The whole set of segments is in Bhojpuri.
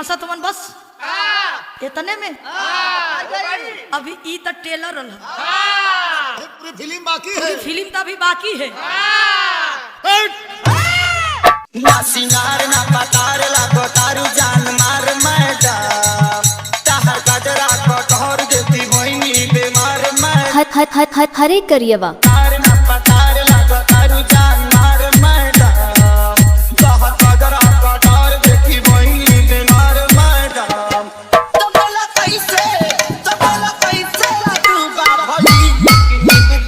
हंसा तुमन बस इतने में अभी ई तो टेलर पूरी फिल्म बाकी है। फिल्म तो अभी बाकी है। ना सिंगार ना पतार लागो तारू जान मार मैडम ताहर गजरा कटोर देती होइनी बीमार मैं हरे करियवा ना पतार लागो तारू जान मार मैडम ताहर गजरा कटोर देती होइनी बीमार मैडम तो बोला कैसे तू बाबा भई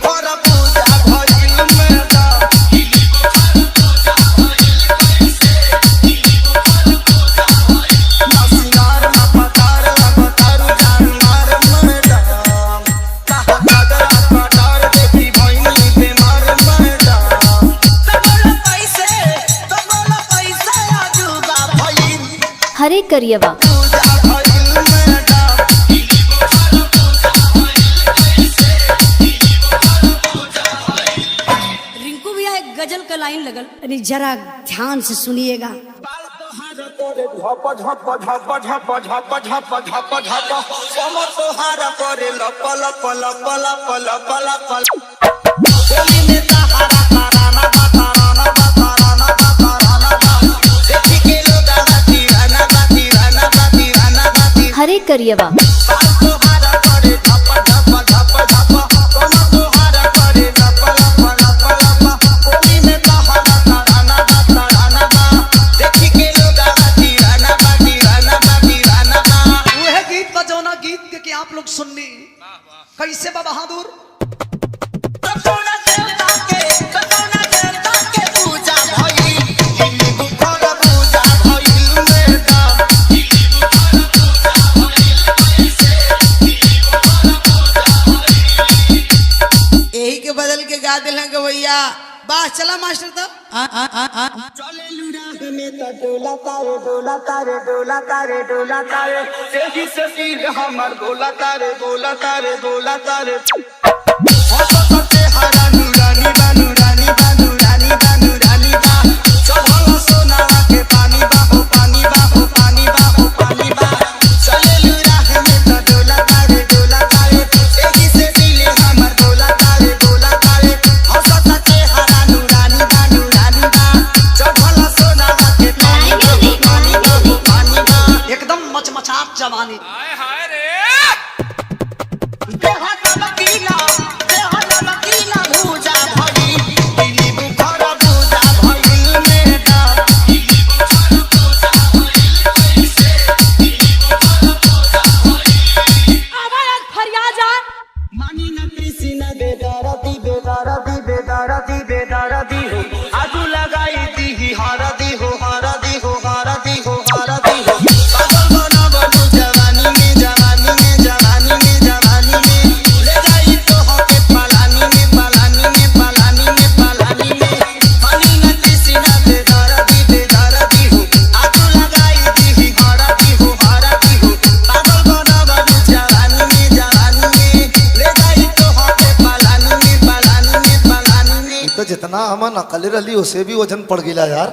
पर पूजा भइल मैडम हरे करियवा रिंकू भैया एक गजल का लाइन लगल, अरे जरा ध्यान से सुनिएगा। हरे करियवा आप लोग सुननी कैसे बा बहादुर यही के बदल के गा दिल गवैया। वाह चला मास्टर तो चले लुड़ा में तो डोला तारे डोला तारे डोला तारे डोला तारे सही से सिर हमर डोला तारे डोला तारे डोला तारे हंसते हरा नूरानी बा नूरानी बा नूरानी बा नूरानी बा चढ़ल सोना के पानी बा हो पानी बा हो पानी बा हो पानी बा चले लुड़ा में तो डोला तारे सही से सिर हमर डोला तारे हंसते हरा नूरानी बा नूरानी बा चढ़ल सोना के पानी बा हो पानी बा एकदम मचमचात जवानी। भूजा भई दिली बुखार भूजा भइल मैडम मानी न कृष्ण बेदरदी बेदरदी बेदरदी बेदरदी हो आगू लगाई दी हरदी हो हरदी हो हरदी हो हरदी हो पागल बना बनू जवानी में जवानी में जवानी में जवानी में ले जाई तो हो के पलानी में पलानी में पलानी में पलानी में मानी न कृष्ण बेदरदी बेदरदी हो आगू लगाई दी हरदी हो हरदी हो पागल बना बनू जवानी में जवानी में ले जाई तो हो के पलानी में पलानी में पलानी में तो जितना हम नकली रही उसे भी वजन पड़ गया यार।